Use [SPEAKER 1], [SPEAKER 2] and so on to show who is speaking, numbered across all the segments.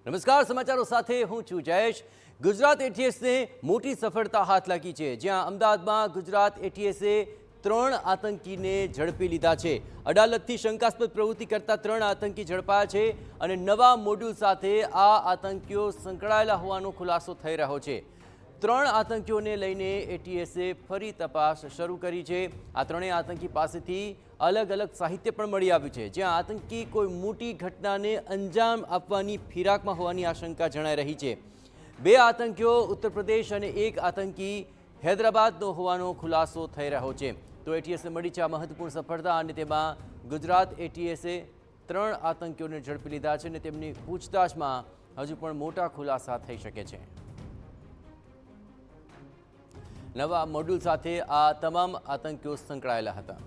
[SPEAKER 1] નમસ્કાર, સમાચારો સાથે હું છું જયેશ। ગુજરાત એટીએસને મોટી સફળતા હાથ લાગી છે, જ્યાં અમદાવાદમાં ગુજરાત એટીએસે 3 આતંકીને ઝડપી લીધા છે। અડાલજથી શંકાસ્પદ પ્રવૃત્તિ કરતા 3 આતંકી ઝડપાયા છે અને નવા મોડ્યુલ સાથે આ આતંકીઓ સંકળાયેલા હોવાનો ખુલાસો થઈ રહ્યો છે। 3 આતંકીઓને લઈને એટીએસે ફરી તપાસ શરૂ કરી છે। આ 3 આતંકી પાસેથી અલગ અલગ સાહિત્ય પણ મળી આવ્યું છે, જ્યાં આતંકી કોઈ મોટી ઘટનાને અંજામ આપવાની ફિરાકમાં હોવાની આશંકા જણાઈ રહી છે। 2 આતંકીઓ ઉત્તર પ્રદેશ અને 1 આતંકી હૈદરાબાદનો હોવાનો ખુલાસો થઈ રહ્યો છે। તો એટીએસને મળી છે આ મહત્વપૂર્ણ સફળતા અને તેમાં ગુજરાત એટીએસે 3 આતંકીઓને ઝડપી લીધા છે અને તેમની પૂછતાછમાં હજુ પણ મોટા ખુલાસા થઈ શકે છે। નવા મોડ્યુલ સાથે આ તમામ આતંકીઓ સંકળાયેલા હતા।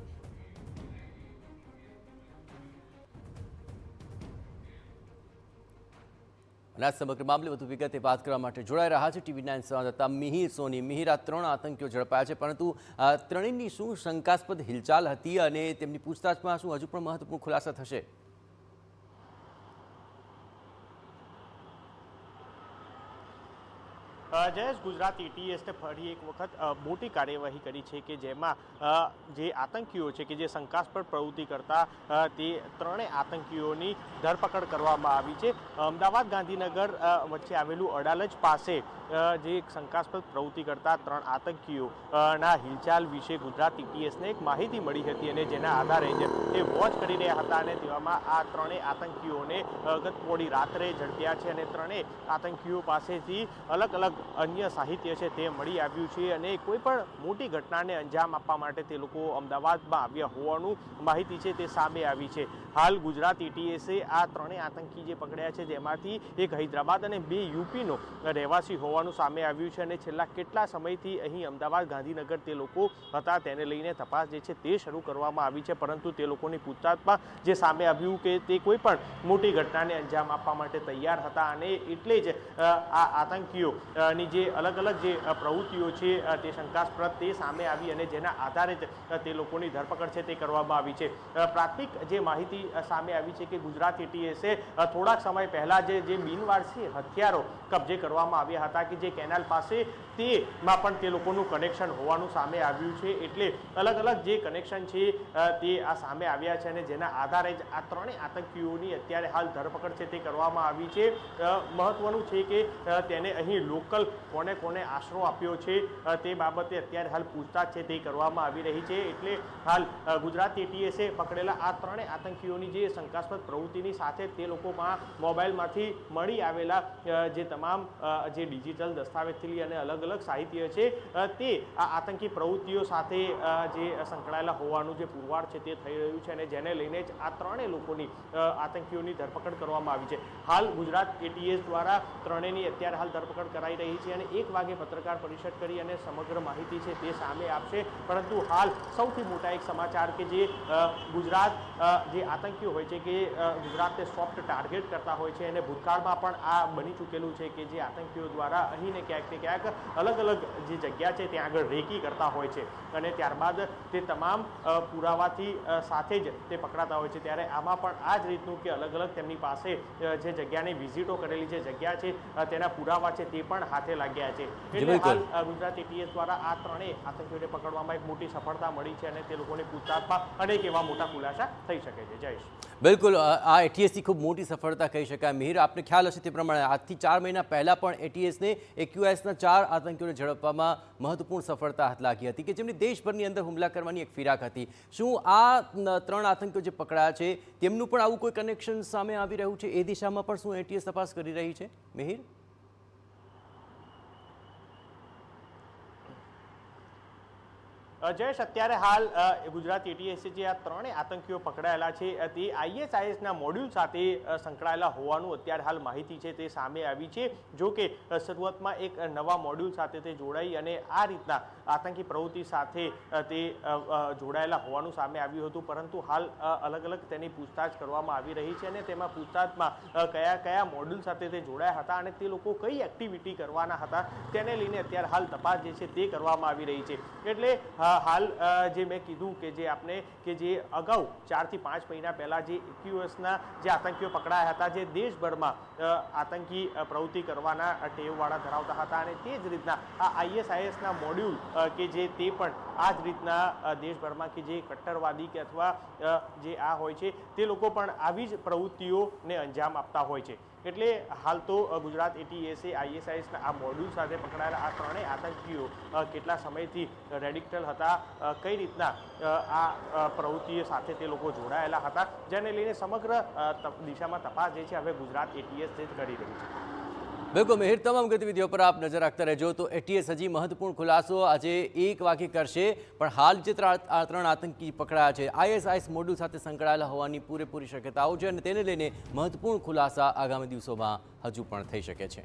[SPEAKER 1] અને આ સમગ્ર મામલે વધુ વિગતે વાત કરવા માટે જોડાઈ રહ્યા છે TV9 સંવાદદાતા મિહિર સોની। મિહિર, આ 3 આતંકીઓ ઝડપાયા છે, પરંતુ આ ત્રણેયની શું શંકાસ્પદ હિલચાલ હતી અને તેમની પૂછતાછમાં શું હજુ પણ મહત્વપૂર્ણ ખુલાસા થશે?
[SPEAKER 2] જયેશ, ગુજરાત એટીએસને ફરી એક વખત મોટી કાર્યવાહી કરી છે કે જેમાં જે આતંકીઓ છે કે જે શંકાસ્પદ પ્રવૃત્તિ કરતા તે 3 આતંકીઓની ધરપકડ કરવામાં આવી છે। અમદાવાદ ગાંધીનગર વચ્ચે આવેલું અડાલજ પાસે જે શંકાસ્પદ પ્રવૃત્તિ કરતા 3 આતંકીઓના હિલચાલ વિશે ગુજરાત એટીએસને એક માહિતી મળી હતી અને જેના આધારે તે વોચ કરી રહ્યા હતા અને તેવામાં આ 3 આતંકીઓને ગત મોડી રાત્રે ઝડપ્યા છે અને 3 આતંકીઓ પાસેથી અલગ અલગ અન્ય સાહિત્ય છે તે મળી આવ્યું છે અને કોઈ પણ મોટી ઘટનાને અંજામ આપવા માટે તે લોકો અમદાવાદમાં આવ્યા હોવાનું માહિતી છે તે સામે આવી છે। હાલ ગુજરાત એટીએસે આ 3 આતંકી જે પકડ્યા છે જેમાંથી એક હૈદરાબાદ અને 2 યુપીનો રહેવાસી હોવાનું સામે આવ્યું છે અને છેલ્લા કેટલા સમયથી અહીં અમદાવાદ ગાંધીનગર તે લોકો હતા તેને લઈને તપાસ જે છે તે શરૂ કરવામાં આવી છે, પરંતુ તે લોકોની પૂછતાછમાં જે સામે આવ્યું કે તે કોઈ પણ મોટી ઘટનાને અંજામ આપવા માટે તૈયાર હતા અને એટલે જ આ આતંકીઓ ની જે અલગ અલગ જે પ્રવૃત્તિઓ છે તે શંકાસ્પદ તે સામે આવી અને જેના આધારે જ તે લોકોની ધરપકડ છે તે કરવામાં આવી છે। પ્રાથમિક જે માહિતી સામે આવી છે કે ગુજરાત એટીએસે થોડાક સમય પહેલા જે બિનવારસી હથિયારો કબજે કરવામાં આવ્યા હતા કે જે કેનાલ પાસે તેમાં પણ તે લોકોનું કનેક્શન હોવાનું સામે આવ્યું છે, એટલે અલગ અલગ જે કનેક્શન છે તે આ સામે આવ્યા છે અને જેના આધારે જ આ 3 આતંકીઓની અત્યારે હાલ ધરપકડ છે તે કરવામાં આવી છે। મહત્વનું છે કે તેને અહીં લોકલ કોને કોને આશરો આપ્યો છે તે બાબતે અત્યારે હાલ પૂછતાછ છે તે કરવામાં આવી રહી છે, એટલે હાલ ગુજરાત એટીએસે પકડેલા આ 3 આતંકીઓની જે શંકાસ્પદ પ્રવૃત્તિની સાથે તે લોકોમાં મોબાઈલમાંથી મળી આવેલા જે તમામ જે ડિજિટલ દસ્તાવેજથી લઈ અને અલગ અલગ સાહિત્ય છે તે આ આતંકી પ્રવૃત્તિઓ સાથે જે સંકળાયેલા હોવાનું જે પુરવાર છે તે થઈ રહ્યું છે અને જેને લઈને જ આ 3 લોકોની આતંકીઓની ધરપકડ કરવામાં આવી છે। હાલ ગુજરાત એટીએસ દ્વારા 3ની અત્યારે હાલ ધરપકડ કરાઈ રહી છે અને 1 વાગે પત્રકાર પરિષદ કરી અને સમગ્ર માહિતી છે તે સામે આપશે, પરંતુ હાલ સૌથી મોટા એક સમાચાર કે જે ગુજરાત જે આતંકીઓ હોય છે કે ગુજરાતને સોફ્ટ ટાર્ગેટ કરતા હોય છે અને ભૂતકાળમાં પણ આ બની ચૂકેલું છે કે જે આતંકીઓ દ્વારા અહીં ને ક્યાંક અલગ અલગ જે જગ્યા છે ત્યાં આગળ રેકી કરતા હોય છે અને ત્યારબાદ તે તમામ પુરાવાથી સાથે જ તે પકડાતા હોય છે। ત્યારે આમાં પણ આ જ રીતનું કે અલગ અલગ તેમની પાસે જે જગ્યાની વિઝિટો કરેલી જે જગ્યા છે તેના પુરાવા છે તે પણ હાથે લાગ્યા છે, એટલે હાલ ગુજરાત એટીએસ દ્વારા આ 3 આતંકીઓને પકડવામાં એક મોટી સફળતા મળી છે અને તે લોકોની પૂછતાછમાં અનેક એવા મોટા ખુલાસા થઈ શકે છે। જયેશ,
[SPEAKER 1] બિલકુલ, આ એટીએસની ખૂબ મોટી સફળતા કહી શકાય। મિહિર, આપને ખ્યાલ હશે તે પ્રમાણે આજથી 4 મહિના પહેલા પણ એટીએસને એક્યુઆઈએસના 4 આતંકીઓને ઝડપવામાં મહત્વપૂર્ણ સફળતા હાથ લાગી હતી કે જેમની દેશભરની અંદર હુમલા કરવાની એક ફિરાક હતી। શું આ 3 આતંકીઓ જે પકડાયા છે તેમનું પણ આવું કોઈ કનેક્શન સામે આવી રહ્યું છે? એ દિશામાં પણ શું એટીએસ તપાસ કરી રહી છે? મિહિર,
[SPEAKER 2] જયેશ, અત્યારે હાલ ગુજરાત એટીએસે જે આ 3 આતંકીઓ પકડાયેલા છે તે આઈએસઆઈએસના મોડ્યુલ સાથે સંકળાયેલા હોવાનું અત્યારે હાલ માહિતી છે તે સામે આવી છે। જો કે શરૂઆતમાં એક નવા મોડ્યુલ સાથે તે જોડાઈ અને આ રીતના આતંકી પ્રવૃત્તિ સાથે તે જોડાયેલા હોવાનું સામે આવ્યું હતું, પરંતુ હાલ અલગ અલગ તેની પૂછતાછ કરવામાં આવી રહી છે અને તેમાં પૂછતાછમાં કયા મોડ્યુલ સાથે તે જોડાયા હતા અને તે લોકો કઈ એક્ટિવિટી કરવાના હતા તેને લઈને અત્યારે હાલ તપાસ જે છે તે કરવામાં આવી રહી છે। એટલે હાલ જે મેં કીધું કે જે આપણે કે જે અગાઉ 4 થી 5 મહિના પહેલાં જે AQSના જે આતંકીઓ પકડાયા હતા, જે દેશભરમાં આતંકી પ્રવૃત્તિ કરવાના ટેવવાળા ધરાવતા હતા, અને તે જ રીતના આ ISISના મોડ્યુલ કે જે તે પણ આ જ રીતના દેશભરમાં કે જે કટ્ટરવાદી કે અથવા જે આ હોય છે તે લોકો પણ આવી જ પ્રવૃત્તિઓને અંજામ આપતા હોય છે. એટલે હાલ તો ગુજરાત ATSએ ISISના આ મોડ્યુલ સાથે પકડાયેલા આ ત્રણેય આતંકીઓ કેટલા સમયથી રેડિકલ હતા, કઈ રીતના આ પ્રવૃત્તિઓ સાથે તે લોકો જોડાયેલા હતા, જેને લઈને સમગ્ર દિશામાં તપાસ જે છે હવે ગુજરાત ATS જ કરી રહી છે.
[SPEAKER 1] બિલકુલ મિહિર, તમામ ગતિવિધિઓ પર આપ નજર રાખતા રહેજો. તો ATS હજી મહત્વપૂર્ણ ખુલાસો આજે 1 વાગે કરશે, પણ હાલ જે ત્રણ આતંકી પકડાયા છે ISIS મોડ્યુલ સાથે સંકળાયેલા હોવાની પૂરેપૂરી શક્યતાઓ છે, અને તેને લઈને મહત્વપૂર્ણ ખુલાસા આગામી દિવસોમાં હજુ પણ થઈ શકે છે.